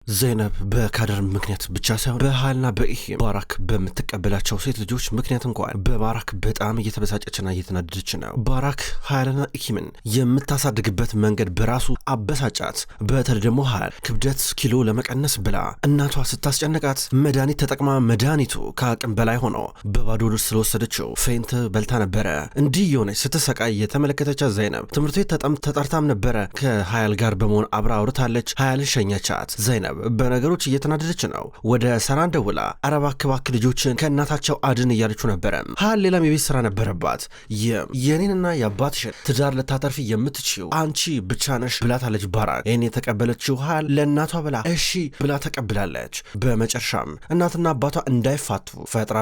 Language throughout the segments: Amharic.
ዘይነብ በካደር ምክንያት ብቻ ሳይሆን በሃልና በኢሂም ባራክ በምትቀበላቸው ሴት ልጆች ምክንያት እንኳን በባራክ በጣም እየተበሳጨችና እየተናደደች ነው። ባራክ ሃልና ኢሂምን የምታሳድግበት መንገድ በራሱ አበሳጫት። በተለይ ደግሞ ሃል ክብደት ኪሎ ለመቀነስ ብላ እናቷ ስታስጨነቃት መድኃኒት ተጠቅማ መድኃኒቱ ከአቅም በላይ ሆኖ በባዶ ሆድ ስለወሰደችው ፌንት በልታ ነበረ። እንዲህ የሆነች ስትሰቃይ የተመለከተቻት ዘይነብ ትምህርት ቤት ተጠርታም ነበረ። ከሃያል ጋር በመሆን አብራ አውርታለች። ሃያልን ሸኘቻት። ዘይነብ በነገሮች እየተናደደች ነው። ወደ ሰራን ደውላ አረባ ክባክ ልጆችን ከእናታቸው አድን እያለችው ነበረ። ሃያል ሌላም የቤት ስራ ነበረባት። የኔንና የአባትሽን ትዳር ልታተርፊ የምትችው አንቺ ብቻ ነሽ ብላታለች ባራክ። ይህን የተቀበለችው ሃያል ለእናቷ ብላ እሺ ብላ ተቀብላለች። በመጨረሻም እናትና አባቷ እንዳይፋቱ ፈጥራ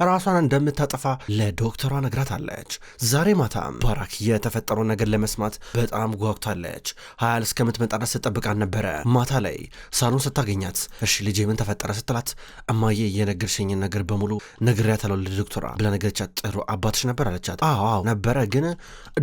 ራሷን እንደምታጠፋ ለዶክተሯ ነግራታለች። ዛሬ ማታም ባራክ የተፈጠረውን ነገር ለመስማት በጣም ጓጉታለች። ሃያል እስከምትመጣ ድረስ ስትጠብቃት ነበረ። ማታ ላይ ሳሎን ስታገኛት እሺ ልጄ ምን ተፈጠረ ስትላት እማዬ የነገርሽኝን ነገር በሙሉ ነግሬያታለሁ ለዶክተሯ ብላ ነገረቻት። ጥሩ አባትሽ ነበር አለቻት። አዎ ነበረ፣ ግን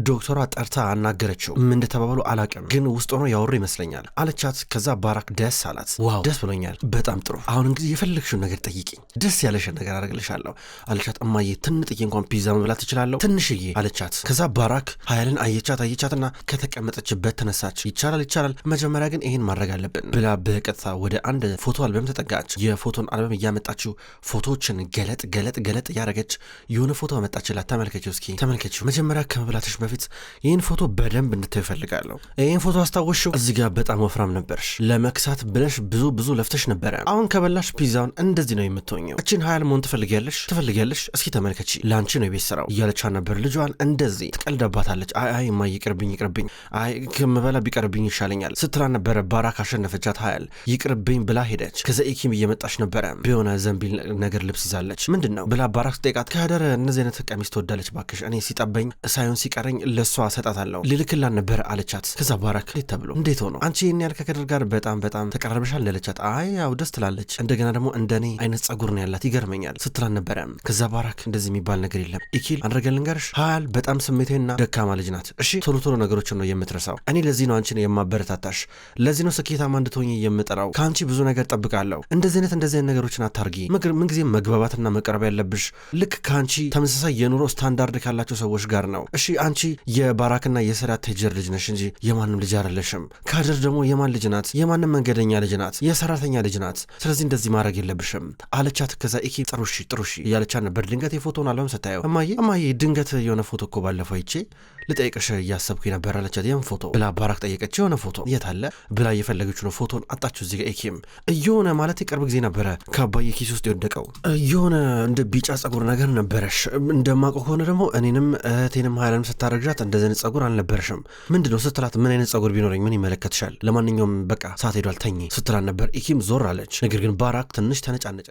ዶክተሯ ጠርታ አናገረችው። ምን እንደተባባሉ አላቅም፣ ግን ውስጥ ሆኖ ያወሩ ይመስለኛል አለቻት። ከዛ ባራክ ደስ አላት። ዋው ደስ ብሎኛል፣ በጣም ጥሩ። አሁን እንግዲህ የፈለግሽውን ነገር ጠይቂኝ፣ ደስ ያለሽን ነገር አደርግልሻለሁ አለቻት። እማዬ ትንጥዬ እንኳን ፒዛ መብላት ትችላለሁ ትንሽዬ አለቻት። ከዛ ባራክ ሃያልን አየቻትና ከተቀመጠችበት ተነሳች። ይቻላል፣ መጀመሪያ ግን ይሄን ማድረግ አለብን ብላ በቀጥታ ወደ አንድ ፎቶ አልበም ተጠጋች። የፎቶን አልበም እያመጣችው ፎቶዎችን ገለጥ እያደረገች የሆነ ፎቶ አመጣችላት። ተመልከችው። መጀመሪያ ከመብላትሽ በፊት ይህን ፎቶ በደንብ እንድታዩ ይፈልጋለሁ። ይህን ፎቶ አስታወሽው? እዚህ ጋር በጣም ወፍራም ነበርሽ፣ ለመክሳት ብለሽ ብዙ ለፍተሽ ነበረ። አሁን ከበላሽ ፒዛውን እንደዚህ ነው የምትሆኘው። እችን ሃያል መሆን ትፈልጊያለሽ? እስኪ ተመልከቺ፣ ላንቺ ነው የቤት ስራው እያለቻ ነበር። ልጇን እንደዚህ ትቀልደባታለች። አይ እማ ይቅርብኝ፣ አይ ከምበላ ቢቀርብኝ ይሻለኛል ስትላ ነበረ። ባራክ አሸነፈቻት። ሃያል ይቅርብኝ ብላ ሄደች። ከዛ ኢኪም እየመጣች ነበረ። ቢሆነ ዘንቢል ነገር ልብስ ይዛለች። ምንድን ነው ብላ ባራክ ጠይቃት። ከደረ እነዚህ አይነት ቀሚስ ትወዳለች ባክሽ፣ እኔ ሲጠበኝ ሳይሆን ሲቀረኝ ለሷ ሰጣታለሁ ልልክላን ነበረ አለቻት። ከዛ ባራክ ተብሎ እንዴት ሆኖ አንቺ ይህን ያህል ከከድር ጋር በጣም ተቀራርበሻል አለቻት። አይ ያው ደስ ትላለች፣ እንደገና ደግሞ እንደኔ አይነት ጸጉር ነው ያላት ይገርመኛል ስትላን ነበረ። ከዛ ባራክ እንደዚህ የሚባል ነገር የለም ኢኪል፣ አንድ ነገር ልንገርሽ፣ ሃያል በጣም ስሜቴና ደካማ ልጅ ናት። እሺ ቶሎ ነገሮችን ነው የምትረሳው። እኔ ለዚህ ነው አንቺን የማበረታታሽ፣ ለዚህ ነው ስኬታማ እንድትሆኚ የምጠራው። ከአንቺ ብዙ ነገር ጠብቃለሁ። እንደዚህ አይነት ነገሮችን አታርጊ። ምንጊዜም መግባባትና መቀረብ ያለብሽ ልክ ከአንቺ ተመሳሳይ የኑሮ ስታንዳርድ ካላቸው ሰዎች ጋር ነው። እሺ አንቺ የባራክና የሰዳት ቴጀር ልጅ ነሽ እንጂ የማንም ልጅ አይደለሽም። ካደር ደግሞ የማን ልጅ ናት? የማንም መንገደኛ ልጅ ናት፣ የሰራተኛ ልጅ ናት። ስለዚህ እንደዚህ ማድረግ የለብሽም አለቻት። ከዛ ኢኪ ጥሩሺ እያለቻት ነበር። ድንገት የፎቶን አልበም ስታየው እማዬ ድንገት የሆነ ፎቶ እኮ ባለፈው አይቼ ልጠይቅሽ እያሰብኩ ነበር አለቻት። የምን ፎቶ ብላ ባራክ ጠየቀች። የሆነ ፎቶ የት አለ ብላ እየፈለገችው ነው። ፎቶን አጣችሁ። እዚህ ጋር ኢኪም እየሆነ ማለት የቅርብ ጊዜ ነበረ ከአባዬ ኪስ ውስጥ የወደቀው የሆነ እንደ ቢጫ ጸጉር ነገር ነበረሽ። እንደማውቀው ከሆነ ደግሞ እኔንም እህቴንም ሃያልንም ስታረግዣት እንደዚህ አይነት ጸጉር አልነበረሽም። ምንድነው ስትላት ምን አይነት ጸጉር ቢኖረኝ ምን ይመለከትሻል? ለማንኛውም በቃ ሰዓት ሄዷል ተኚ ስትላት ነበር። ኢኪም ዞር አለች። ነገር ግን ባራክ ትንሽ ተነጫነጨ።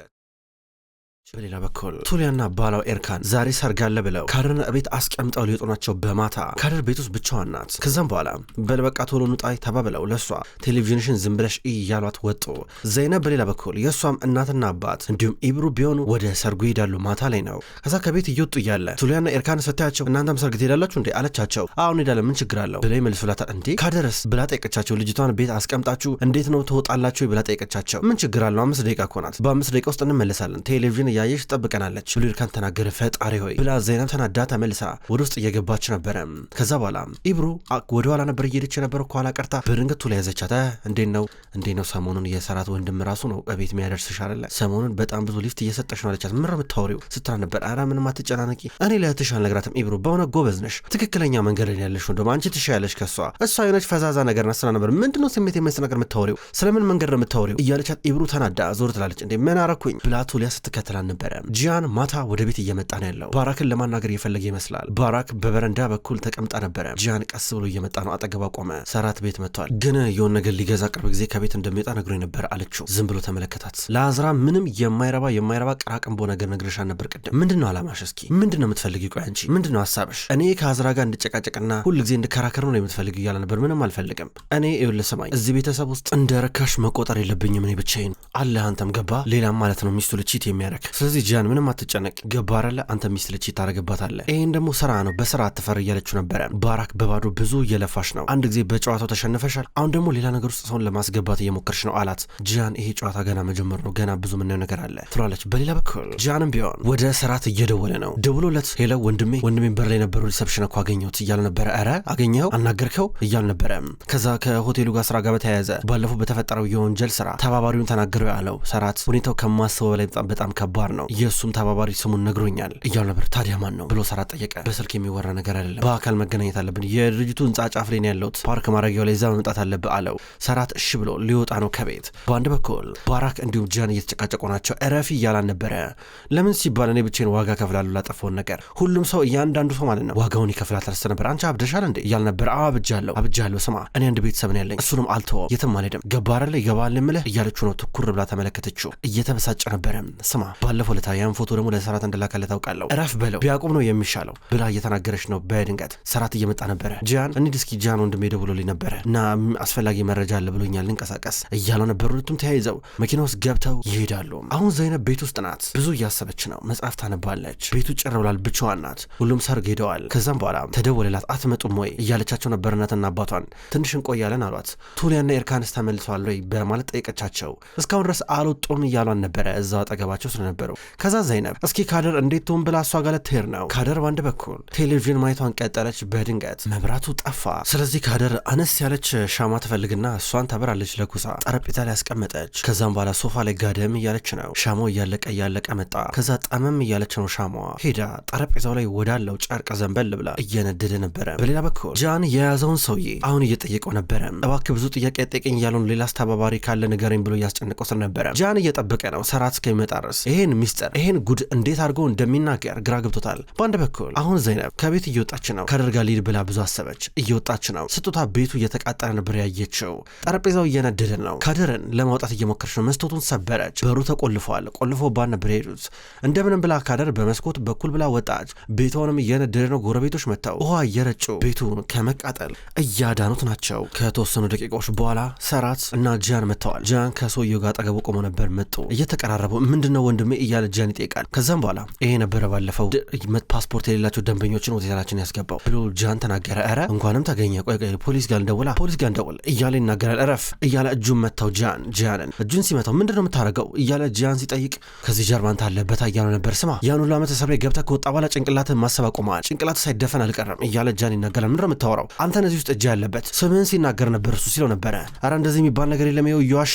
በሌላ በኩል ቱሊያና ባላው ኤርካን ዛሬ ሰርጋለ ብለው ካደርን ቤት አስቀምጠው ሊወጡ ናቸው። በማታ ካደር ቤት ውስጥ ብቻዋን ናት። ከዛም በኋላ በልበቃ ቶሎ ኑጣይ ተባብለው ለሷ ቴሌቪዥንሽን ዝም ብለሽ እያሏት ወጡ። ዘይነብ በሌላ በኩል የእሷም እናትና አባት እንዲሁም ኢብሩ ቢሆኑ ወደ ሰርጉ ይሄዳሉ። ማታ ላይ ነው። ከዛ ከቤት እየወጡ እያለ ቱሊያና ኤርካን ስታያቸው እናንተም ሰርግ ትሄዳላችሁ እንዴ አለቻቸው። አሁን ሄዳለን ምን ችግር አለው ብላ ይመልሱላታል። እንዴ ካደርስ ብላ ጠይቀቻቸው። ልጅቷን ቤት አስቀምጣችሁ እንዴት ነው ትወጣላችሁ ብላ ጠይቀቻቸው። ምን ችግር አለው 5 ደቂቃ እኮ ናት፣ በ5 ደቂቃ ውስጥ እንመለሳለን ቴሌቪዥን ያየሽ ጠብቀናለች ብሎ ኤርካን ተናገረ። ፈጣሪ ሆይ ብላ ዘይነብ ተናዳ ተመልሳ ወደ ውስጥ እየገባች ነበረ። ከዛ በኋላ ኢብሩ ወደ ኋላ ነበር እየሄደች የነበረው። ከኋላ ቀርታ በድንገት ላይ ያዘቻት። እንዴት ነው ሰሞኑን የሰራት ወንድም ራሱ ነው እቤት የሚያደርስሽ አይደለ? ሰሞኑን በጣም ብዙ ሊፍት እየሰጠሽ ነው አለቻት። ምን የምታወሪው ስትራ ነበር። ኧረ ምንም አትጨናነቂ፣ እኔ ለእህትሽ አልነግራትም ኢብሩ፣ በእውነት ጎበዝ ነሽ፣ ትክክለኛ መንገድ ላይ ያለሽ ወንድም፣ አንቺ ትሻያለሽ ከሷ፣ እሷ የሆነች ፈዛዛ ነገር ናት ስላ ነበር። ምንድነው ስሜት የማይሰጥ ነገር የምታወሪው? ስለምን መንገድ ነው የምታወሪው እያለቻት ኢብሩ ተናዳ ዞር ትላለች። እንዴ ምን አረኩኝ ብላ ቱሊያ ስትከተላን ነበረ። ጂያን ማታ ወደ ቤት እየመጣ ነው ያለው። ባራክን ለማናገር እየፈለገ ይመስላል። ባራክ በበረንዳ በኩል ተቀምጣ ነበረ። ጂያን ቀስ ብሎ እየመጣ ነው። አጠገቧ ቆመ። ሰራት ቤት መጥቷል፣ ግን የሆነ ነገር ሊገዛ ቅርብ ጊዜ ከቤት እንደሚወጣ ነግሮኝ ነበር አለችው። ዝም ብሎ ተመለከታት። ለአዝራ ምንም የማይረባ ቀራቅንቦ ነገር ነግሬሻል ነበር ቅድም። ምንድነው አላማሽ? እስኪ ምንድነው የምትፈልጊ? ቆይ አንቺ ምንድነው ሀሳብሽ? እኔ ከአዝራ ጋር እንድጨቃጨቅና ሁል ጊዜ እንድከራከር ነው የምትፈልጊ እያለ ነበር። ምንም አልፈልግም። እኔ ይኸውልህ ስማኝ፣ እዚህ ቤተሰብ ውስጥ እንደ ረካሽ መቆጠር የለብኝም። እኔ ብቻዬን አለ አንተም ገባ ሌላም ማለት ነው ሚስቱ ልቺት የሚያረክ ስለዚህ ጂያን ምንም አትጨነቅ፣ ገባረለ አንተ ሚስት ልጅ ታረጋግባታለህ፣ ይሄን ደግሞ ስራ ነው፣ በስራ አትፈር እያለችው ነበረ። ባራክ በባዶ ብዙ እየለፋሽ ነው፣ አንድ ጊዜ በጨዋታው ተሸንፈሻል፣ አሁን ደግሞ ሌላ ነገር ውስጥ ሰውን ለማስገባት እየሞከርሽ ነው አላት። ጂያን ይሄ ጨዋታ ገና መጀመር ነው፣ ገና ብዙ ምናየው ነገር አለ ትሏለች። በሌላ በኩል ጂያንም ቢሆን ወደ ሰራት እየደወለ ነው። ደውሎለት ሄሎ ወንድሜ በር ላይ ነበረው ሪሰፕሽን እኮ አገኘሁት እያለ ነበረ። ኧረ አገኘኸው አናገርከው እያለ ነበረ። ከዛ ከሆቴሉ ጋር ስራ ጋር በተያያዘ ባለፈው በተፈጠረው የወንጀል ስራ ተባባሪውን ተናገረው ያለው ሰራት ሁኔታው ከማስበው በላይ በጣም ከባድ ነው፣ የእሱም ተባባሪ ስሙን ነግሮኛል እያለ ነበር። ታዲያ ማን ነው ብሎ ሰራት ጠየቀ። በስልክ የሚወራ ነገር አይደለም፣ በአካል መገናኘት አለብን፣ የድርጅቱ ህንጻ ጫፍ ላይ ነው ያለሁት፣ ፓርክ ማድረጊያው ላይ እዛ መምጣት አለብህ አለው። ሰራት እሺ ብሎ ሊወጣ ነው ከቤት። በአንድ በኩል ባራክ እንዲሁም ጂያን እየተጨቃጨቁ ናቸው። እረፊ እያላን ነበረ። ለምን ሲባል እኔ ብቻዬን ዋጋ ከፍላለሁ ላጠፋውን ነገር፣ ሁሉም ሰው እያንዳንዱ ሰው ማለት ነው ዋጋውን ይከፍላል ተረስተ ነበር። አንቺ አብደሻል እንዴ እያል ነበር። አብጃለሁ ስማ እኔ አንድ ቤተሰብ ነው ያለኝ፣ እሱንም አልተወም፣ የትም አልሄድም፣ ገባረለ ይገባል የምልህ እያለችው ነው። ትኩር ብላ ተመለከተችው። እየተበሳጨ ነበረ። ስማ ባለፈው ለታ ያን ፎቶ ደግሞ ለሰራት እንደላካለ ታውቃለሁ፣ እረፍ በለው ቢያቆም ነው የሚሻለው ብላ እየተናገረች ነው። በድንገት ሰራት እየመጣ ነበረ። ጂያን እንሂድ እስኪ ጂያን ወንድሜ ደውሎልኝ ነበረ እና አስፈላጊ መረጃ አለ ብሎኛል ልንቀሳቀስ እያለው ነበር። ሁለቱም ተያይዘው መኪና ውስጥ ገብተው ይሄዳሉ። አሁን ዘይነብ ቤት ውስጥ ናት። ብዙ እያሰበች ነው። መጽሐፍ ታነባለች። ቤቱ ጭር ብሏል። ብቻዋን ናት። ሁሉም ሰርግ ሄደዋል። ከዛም በኋላ ተደወለላት። አትመጡም ወይ እያለቻቸው ነበር። እናትና አባቷን ትንሽ እንቆያለን አሏት። ቱሊያና ኤርካንስ ተመልሰዋል ወይ በማለት ጠየቀቻቸው። እስካሁን ድረስ አልወጡም እያሏን ነበረ እዛው አጠገባቸው ስለነበሩ። ከዛ ዘይነብ እስኪ ካደር እንዴት ትሆን ብላ እሷ ጋር ልትሄድ ነው። ካደር በአንድ በኩል ቴሌቪዥን ማየቷን ቀጠለች። በድንገት መብራቱ ጠፋ። ስለዚህ ካደር አነስ ያለች ሻማ ትፈልግና እሷን ታበራለች። ለኩሳ ጠረጴዛ ላይ ያስቀመጠች። ከዛም በኋላ ሶፋ ላይ ጋደም እያለች ነው። ሻማው እያለቀ መጣ። ከዛ ጠመም እያለች ነው ሻማዋ። ሄዳ ጠረጴዛው ላይ ወዳለው ጨርቅ ዘንበል ብላ እየነደደ ነበረ። በሌላ በኩል ጃን የያዘውን ሰውዬ አሁን እየጠየቀው ነበረ። እባክህ ብዙ ጥያቄ ጠይቀኝ ያለውን ሌላ አስተባባሪ ካለ ንገረኝ ብሎ እያስጨነቀው ስለነበረ ጃን እየጠበቀ ነው ሰራት እስከሚመጣ ድረስ። ይሄን ሚስጥር ይሄን ጉድ እንዴት አድርጎ እንደሚናገር ግራ ገብቶታል። በአንድ በኩል አሁን ዘይነብ ከቤት እየወጣች ነው። ካደር ጋር ሊድ ብላ ብዙ አሰበች። እየወጣች ነው። ስትወጣ ቤቱ እየተቃጠለ ነበር ያየችው። ጠረጴዛው እየነደደ ነው። ካደርን ለማውጣት እየሞከረች ነው። መስኮቱን ሰበረች። በሩ ተቆልፏል። ቆልፎባት ነበር ሄዱት። እንደምንም ብላ ካደር በመስኮት በኩል ብላ ወጣች። ቤቷንም እየነደደ ነው። ጎረቤቶች መጥተው ውሃ እየረጩ ቤቱን ከመቃጠል እያዳኑት ናቸው። ከተወሰኑ ደቂቃዎች በኋላ ሰራት እና ጂያን መጥተዋል። ጂያን ከሰውየው ጋር አጠገቡ ቆሞ ነበር። መጡ። እየተቀራረቡ ምንድነው ወንድሜ እያለ ጂያን ይጠይቃል። ከዛም በኋላ ይሄ ነበረ ባለፈው ፓስፖርት የሌላቸው ደንበኞችን ሆቴላችን ያስገባው ብሎ ጂያን ተናገረ። ኧረ እንኳንም ተገኘ፣ ቆይ ፖሊስ ጋር እንደውል እያለ ይናገራል። እረፍ እያለ እጁን መታው። ጂያንን እጁን ሲመታው ምንድነው የምታደርገው እያለ ጂያን ሲጠይቅ ከዚህ ጀርባን ታለበት እያለ ነበር። ስማ ያን ሁሉ ዓመት እስር ቤት ገብተህ ከወጣ በኋላ ጭንቅላትህን ማሰብ አቁመሃል፣ ጭንቅላትህ ሳይደፈን አልቀረም እያለ ጂያን ይናገራል። ምንድነው የምታወራው አንተ እነዚህ ውስጥ እጅ ያለበት ስምህን ሲናገር ነበር እሱ ሲለው ነበረ። ኧረ እንደዚህ የሚባል ነገር የለም፣ ይኸው እየዋሸ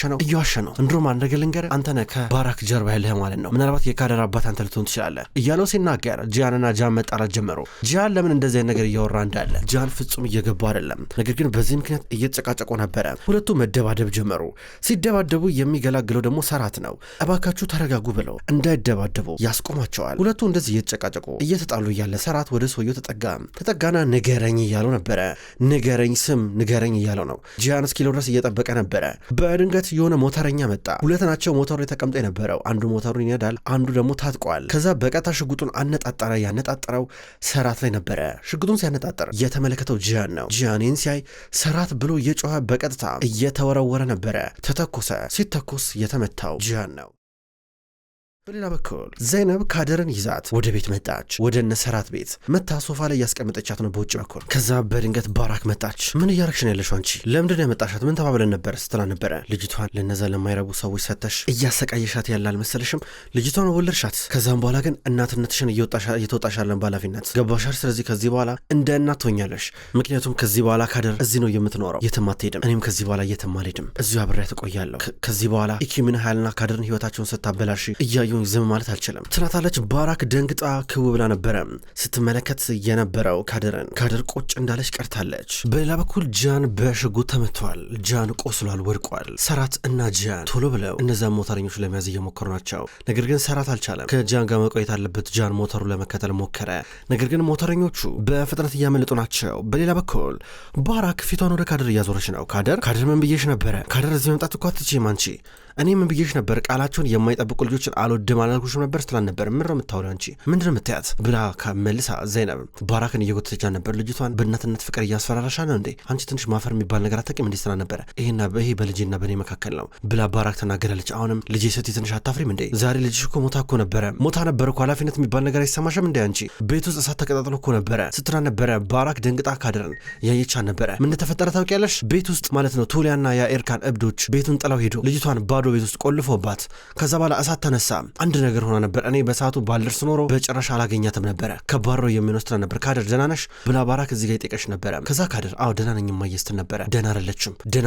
ነው። እንድሮም አንድ ነገር ልንገርህ፣ አንተ ነህ ከባራክ ጀርባ ያለህ ማለት ነው፣ ምናልባት የካደር አባት አንተ ልትሆን ትችላለህ እያለው ሲናገር ጂያንና ጂያን መጣላት ጀመሩ። ጂያን ለምን እንደዚህ ነገር እያወራ እንዳለ ጂያን ፍጹም እየገባው አይደለም። ነገር ግን በዚህ ምክንያት እየተጨቃጨቁ ነበረ። ሁለቱ መደባደብ ጀመሩ። ሲደባደቡ የሚገላግለው ደግሞ ሰራት ነው። እባካችሁ ተረጋጉ ብለው እንዳይደባደቡ ያስቆማቸዋል። ሁለቱ እንደዚህ እየተጨቃጨቁ እየተጣሉ እያለ ሰራት ወደ ሰውየው ተጠጋና ንገረኝ እያለው ነበረ። ስም ንገረኝ እያለው ነው። ጂያን እስኪለው ድረስ እየጠበቀ ነበረ። በድንገት የሆነ ሞተረኛ መጣ። ሁለት ናቸው ሞተሩ ላይ ተቀምጦ የነበረው። አንዱ ሞተሩን ይነዳል፣ አንዱ ደግሞ ታጥቋል። ከዛ በቀጥታ ሽጉጡን አነጣጠረ። ያነጣጠረው ሰራት ላይ ነበረ። ሽጉጡን ሲያነጣጠር የተመለከተው ጂያን ነው። ጂያንን ሲያይ ሰራት ብሎ እየጮኸ በቀጥታ እየተወረወረ ነበረ። ተተኮሰ። ሲተኮስ የተመታው ጂያን ነው። በሌላ በኩል ዘይነብ ካደርን ይዛት ወደ ቤት መጣች። ወደ እነ ሰራት ቤት መታ ሶፋ ላይ ያስቀመጠቻት ነው በውጭ በኩል። ከዛ በድንገት ባራክ መጣች። ምን እያረግሽ ነው ያለሽው አንቺ? ለምንድን ነው ያመጣሻት? ምን ተባብለን ነበር ስትላ ነበረ። ልጅቷን ለነዛ ለማይረቡ ሰዎች ሰተሽ እያሰቃየሻት ያለ አልመሰለሽም? ልጅቷን ወለድሻት። ከዛም በኋላ ግን እናትነትሽን እየተወጣሻለን ባላፊነት ገባሻል። ስለዚህ ከዚህ በኋላ እንደ እናት ትሆኛለሽ። ምክንያቱም ከዚህ በኋላ ካደር እዚህ ነው የምትኖረው፣ የትም አትሄድም። እኔም ከዚህ በኋላ የትም አልሄድም፣ እዚሁ አብሬያት እቆያለሁ። ከዚህ በኋላ ኢኪምን ሀያልና ካደርን ህይወታቸውን ስታበላሽ እያዩ ዝም ማለት አልችልም ትላታለች። ባራክ ደንግጣ ክው ብላ ነበረ ስትመለከት የነበረው ካደር ቁጭ እንዳለች ቀርታለች። በሌላ በኩል ጂያን በሽጉጥ ተመቷል። ጂያን ቆስሏል፣ ወድቋል። ሰራት እና ጂያን ቶሎ ብለው እነዛን ሞተረኞች ለመያዝ እየሞከሩ ናቸው። ነገር ግን ሰራት አልቻለም። ከጂያን ጋር መቆየት አለበት። ጂያን ሞተሩ ለመከተል ሞከረ። ነገር ግን ሞተረኞቹ በፍጥነት እያመለጡ ናቸው። በሌላ በኩል ባራክ ፊቷን ወደ ካደር እያዞረች ነው። ካደር ምን ብዬሽ ነበረ? ካደር እዚህ መምጣት እኮ አትችይም አንቺ እኔ ምን ብዬሽ ነበር? ቃላቸውን የማይጠብቁ ልጆችን አልወድም አላልኩሽም ነበር ስትላን ነበር። ምንድን ነው የምታወሪው አንቺ? ምንድን ነው የምታያት ብላ መልሳ ዘይነብ ባራክን እየጎተተቻ ነበር። ልጅቷን በእናትነት ፍቅር እያስፈራራሻ ነው እንዴ? አንቺ ትንሽ ማፈር የሚባል ነገር አታውቂም እንዴ ስትላን ነበረ። ይሄ በልጄና በእኔ መካከል ነው ብላ ባራክ ተናገራለች። አሁንም ልጄ ስትይ ትንሽ አታፍሪም እንዴ? ዛሬ ልጅሽ እኮ ሞታ ነበር እኮ ኃላፊነት የሚባል ነገር አይሰማሽም እንዴ? አንቺ ቤት ውስጥ እሳት ተቀጣጥሎ እኮ ነበረ ስትላን ነበረ። ባራክ ደንግጣ ካደርን ያየቻን ነበረ። ምን እንደተፈጠረ ታውቂያለሽ? ቤት ውስጥ ማለት ነው ቱሊያና የኤርካን እብዶች ቤቱን ጥለው ሄዱ። ልጅቷን ባዶ ቤት ውስጥ ቆልፎባት ከዛ በኋላ እሳት ተነሳ። አንድ ነገር ሆና ነበር። እኔ በሰዓቱ ባልደርስ ኖሮ በጭራሽ አላገኛትም ነበረ። ከባሮ የሚወስድ ነበር። ካደር ደህና ነሽ ብላ ባራክ እዚህ ጋር ይጠይቀሽ ነበረ። ከዛ ካደር አዎ ደህና ነኝ እማዬ ስትል ነበረ። ደህና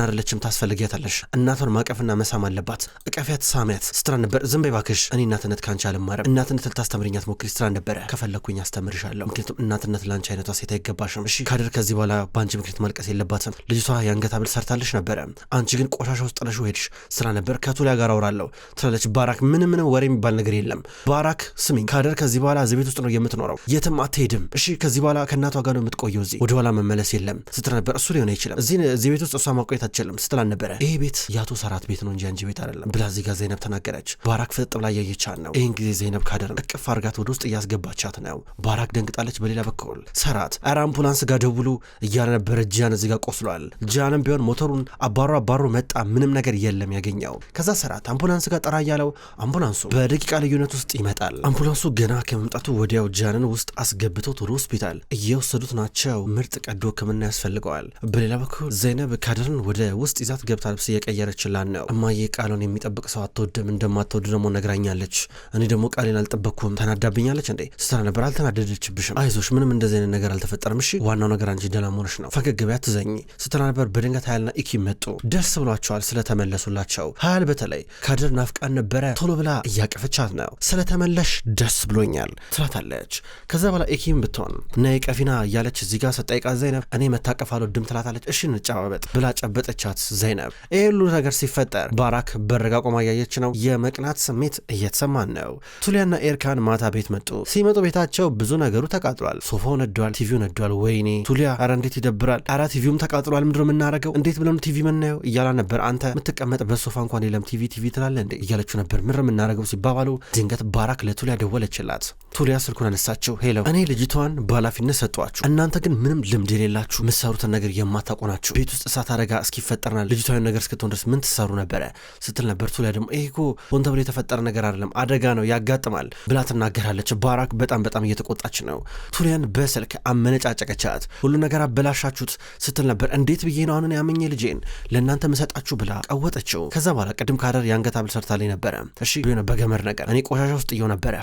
አይደለችም ታስፈልጊያታለሽ። እናቷን ማቀፍና መሳም አለባት። እቀፊያት፣ ሳሚያት ስትል ነበር። ዝም በይ እባክሽ፣ እኔ እናትነት ካንቺ አልማርም። እናትነት ልታስተምሪኛት ሞክሪ ስትል ነበረ። ከፈለኩኝ አስተምርሻለሁ፣ ምክንያቱም እናትነት ላንቺ አይነቷ ሴት አይገባሽም። እሺ ካደር ከዚህ በኋላ ባንቺ ምክንያት ማልቀስ የለባትም። ልጅቷ የአንገት ሐብል ሰርታለሽ ነበረ። አንቺ ግን ቆሻሻ ውስጥ ጥለሽው ሄድሽ ስራ ነበር። ከቱሊያ ጋር አውራለሁ ትላለች ባራክ። ምንም ወሬ የሚባል ነገር የለም። ባራክ ስሚኝ፣ ካደር ከዚህ በኋላ እዚህ ቤት ውስጥ ነው የምትኖረው፣ የትም አትሄድም። እሺ ከዚህ በኋላ ከእናቷ ጋር ነው የምትቆየው፣ እዚህ ወደ ኋላ መመለስ የለም ስትል ነበር። እሱ ሊሆን አይችልም፣ እዚህ ቤት ውስጥ እሷ ማቆየት አትችልም ስትል ነበረ። ይሄ ቤት የአቶ ሰራት ቤት ነው እንጂ አንቺ ቤት አይደለም ብላ እዚህ ጋር ዘይነብ ተናገረች። ባራክ ፍጥጥ ብላ እያየቻት ነው። ይህን ጊዜ ዘይነብ ካደርን እቅፍ አርጋት ወደ ውስጥ እያስገባቻት ነው። ባራክ ደንግጣለች። በሌላ በኩል ሰራት ኧረ አምቡላንስ ጋር ደውሉ እያለ ነበረ። ጂያን እዚህ ጋር ቆስሏል። ጂያንም ቢሆን ሞተሩን አባሮ መጣ፣ ምንም ነገር የለም ያገኘው። ከዛ ሰራት አምቡላንስ ጋር ጠራ እያለው አምቡላንሱ በደቂቃ ልዩነት ውስጥ ይመጣል። አምቡላንሱ ገና ከመምጣቱ ወዲያው ጂያንን ውስጥ አስገብተውት ወደ ሆስፒታል እየወሰዱት ናቸው። ምርጥ ቀዶ ሕክምና ያስፈልገዋል። በሌላ በኩል ዘይነብ ካደርን ወደ ውስጥ ይዛት ገብታ ልብስ እየቀየረችላን ነው። እማዬ ቃሏን የሚጠብቅ ሰው አትወድም፣ እንደማትወድ ደግሞ ነግራኛለች። እኔ ደግሞ ቃሌን አልጠበቅኩም፣ ተናዳብኛለች እንዴ ስትል ነበር። አልተናደደችብሽም፣ አይዞሽ፣ ምንም እንደዚህ አይነት ነገር አልተፈጠረም። እሺ ዋናው ነገር አንቺ ደህና መሆንሽ ነው፣ ፈገግ በይ፣ አትዘኝ ስትል ነበር። በድንገት ሀያልና ኢኪ መጡ። ደስ ብሏቸዋል ስለተመለሱላቸው። ሀያል በተለይ ካደር ናፍቃን ነበረ። ቶሎ ብላ እያቀፈቻት ነው። ስለተመለሽ ደስ ብሎኛል ትላታለች። ከዛ በኋላ ኢኪም ብትሆን ነይ ቀፊና እያለች እዚህ ጋር ስጠይቃ ዘይነብ እኔ መታቀፍ አልወድም ትላታለች። እሺ እንጨባበጥ ብላ ጨበጠቻት ዘይነብ። ይህ ሁሉ ነገር ሲፈጠር ባራክ በረጋ ቆማ እያየች ነው። የመቅናት ስሜት እየተሰማን ነው። ቱሊያና ኤርካን ማታ ቤት መጡ። ሲመጡ ቤታቸው ብዙ ነገሩ ተቃጥሏል። ሶፋው ነዷል፣ ቲቪው ነዷል። ወይኔ ቱሊያ ኧረ እንዴት ይደብራል፣ ኧረ ቲቪውም ተቃጥሏል፣ ምንድነው የምናደርገው፣ እንዴት ብለን ቲቪ ምናየው እያላ ነበር። አንተ የምትቀመጥበት ሶፋ እንኳን የለም ቲቪ ትላለ እንዴ እያለችው ነበር። ምን የምናደርገው ሲባባሉ ድንገት ባራክ ለቱሊያ ደወለችላት። ቱሊያ ስልኩን አነሳችው። ሄሎ፣ እኔ ልጅቷን በኃላፊነት ሰጧችሁ፣ እናንተ ግን ምንም ልምድ የሌላችሁ የምትሰሩትን ነገር የማታውቁ ናችሁ። ቤት ውስጥ እሳት አደጋ እስኪፈጠርና ልጅቷን ነገር እስክትሆን ድረስ ምን ትሰሩ ነበረ ስትል ነበር። ቱሊያ ደግሞ ይሄ እኮ ሆን ተብሎ የተፈጠረ ነገር አይደለም፣ አደጋ ነው፣ ያጋጥማል ብላ ትናገራለች። ባራክ በጣም እየተቆጣች ነው። ቱሊያን በስልክ አመነጫጨቀቻት። ሁሉ ነገር አበላሻችሁት ስትል ነበር። እንዴት ብዬ ነው አሁን ያመኘ ልጄን ለእናንተ መሰጣችሁ ብላ ቀወጠችው። ከዛ በኋላ ቅድም ካደር የአንገት ሐብል ሰርታለኝ ነበረ። እሺ ቢሆነ በገመድ ነገር እኔ ቆሻሻ ውስጥ እየው ነበረ።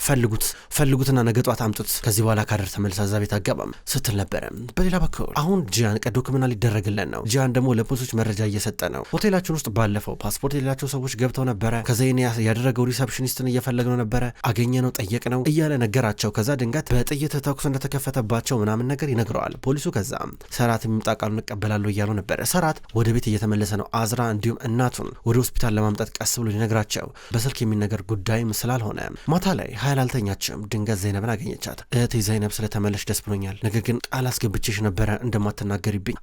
ፈልጉትና ነገ ጧት አምጡት። ከዚህ በኋላ ካደር ተመልሳ እዛ ቤት አገባም ስትል ነበረ። በሌላ በኩል አሁን ጂያን ቀዶ ሕክምና ሊደረግለን ነው። ጂያን ደግሞ ለፖሊሶች መረጃ እየሰጠ ነው። ሆቴላችን ውስጥ ባለፈው ፓስፖርት የሌላቸው ሰዎች ገብተው ነበረ። ከዛ ያደረገው ሪሰፕሽኒስትን እየፈለግነው ነበረ፣ አገኘነው፣ ጠየቅነው እያለ ነገራቸው። ከዛ ድንገት በጥይት ተኩስ እንደተከፈተባቸው ምናምን ነገር ይነግረዋል ፖሊሱ። ከዛ ሰራት የሚምጣ ቃሉን እንቀበላለሁ እያለው ነበረ። ሰራት ወደ ቤት እየተመለሰ ነው። አዝራ እንዲሁም እናቱን ወደ ሆስፒታል ለማምጣት ቀስ ብሎ ሊነግራቸው በስልክ የሚነገር ጉዳይም ስላልሆነ ማታ ላይ ሀያል አልተኛችም። ድንገት ዘይነብን አገኘቻት። እህቴ ዘይነብ ስለተመለሽ ደስ ብሎኛል፣ ነገር ግን ቃል አስገብቼሽ ነበረ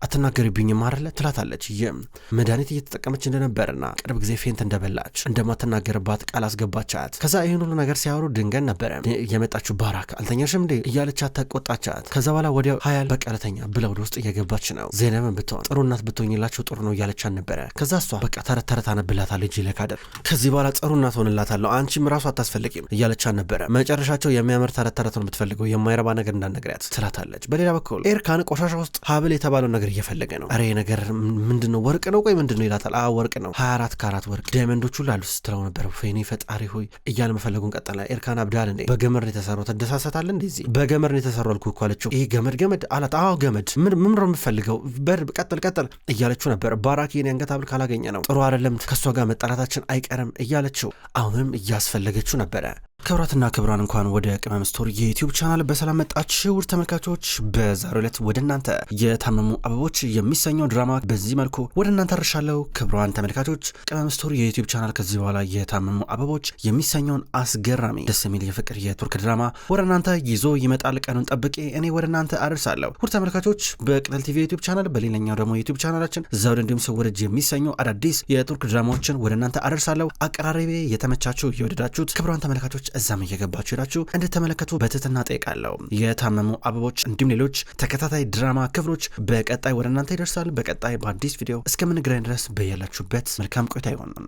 አትናገሪብኝም አይደለ ትላታለች። ይህም መድኃኒት እየተጠቀመች እንደነበርና ቅርብ ጊዜ ፌንት እንደበላች እንደማትናገርባት ቃል አስገባቻት። ከዛ ይህን ሁሉ ነገር ሲያወሩ ድንገት ነበረ የመጣችው ባራክ አልተኛሽም እንዴ እያለቻት ተቆጣቻት። ከዛ በኋላ ወዲያው ሀያል በቀለተኛ ብላ ወደ ውስጥ እየገባች ነው። ዘይነብን ብትሆን ጥሩ እናት ብትሆኝላቸው ጥሩ ነው እያለቻት ነበረ። ከዛ እሷ በቃ ተረት አነብላታለች ለካደር ከዚህ በኋላ ጥሩ እናት ሆንላታለሁ አንቺም ራሱ አታስፈልጊም እያለቻት ነበረ። መጨረሻቸው የሚያምር ተረት ነው የምትፈልገው የማይረባ ነገር እንዳነግሪያት ትላታለች። በሌላ በኩል ኤርካን ቆሻሻ ውስጥ ሀብል የተባለው ነገር እየፈለገ ነው። አሬ ነገር ምንድነው ወርቅ ነው ቆይ ምንድነው ይላታል። ወርቅ ነው 24 ካራት ወርቅ ዳይመንዶቹ ላሉ ስትለው ነበር። ወይኔ ፈጣሪ ሆይ እያለ መፈለጉን ቀጠለ። ኤርካን አብዳል እንዴ በገመድ ነው የተሰራው ተደሳሰታል እንደዚህ በገመድ ነው የተሰራው አልኩ እኮ አለችው። ይሄ ገመድ አላት። ገመድ ምን ነው የምፈልገው ቀጥል እያለችው ነበር። ባራክ የኔ አንገት ሐብል ካላገኘ ነው ጥሩ አይደለም፣ ከሷ ጋር መጣላታችን አይቀርም እያለችው አሁንም እያስፈለገችው ነበረ። ክብራትና ክብራን እንኳን ወደ ቅመም ስቶሪ የዩቲዩብ ቻናል በሰላም መጣችሁ ውድ ተመልካቾች። በዛሬው ዕለት ወደ እናንተ የታመሙ አበቦች የሚሰኘው ድራማ በዚህ መልኩ ወደ እናንተ አርሻለሁ። ክብራን ተመልካቾች ቅመም ስቶሪ የዩቲዩብ ቻናል ከዚህ በኋላ የታመሙ አበቦች የሚሰኘውን አስገራሚ ደስ የሚል የፍቅር የቱርክ ድራማ ወደ እናንተ ይዞ ይመጣል። ቀኑን ጠብቄ እኔ ወደ እናንተ አርሳለሁ። ውድ ተመልካቾች በቅጠል ቲቪ የዩቲዩብ ቻናል በሌላኛው ደግሞ የዩቲዩብ ቻናላችን ዘውድ እንዲሁም ሰወረጅ የሚሰኙ አዳዲስ የቱርክ ድራማዎችን ወደ እናንተ አርሳለሁ። አቀራረቤ የተመቻችሁ የወደዳችሁት ክብራን ተመልካቾች እዛም እየገባችሁ ሄዳችሁ እንድትመለከቱ በትህትና ጠይቃለሁ። የታመሙ አበቦች እንዲሁም ሌሎች ተከታታይ ድራማ ክፍሎች በቀጣይ ወደ እናንተ ይደርሳል። በቀጣይ በአዲስ ቪዲዮ እስከምንገናኝ ድረስ በያላችሁበት መልካም ቆይታ ይሆን።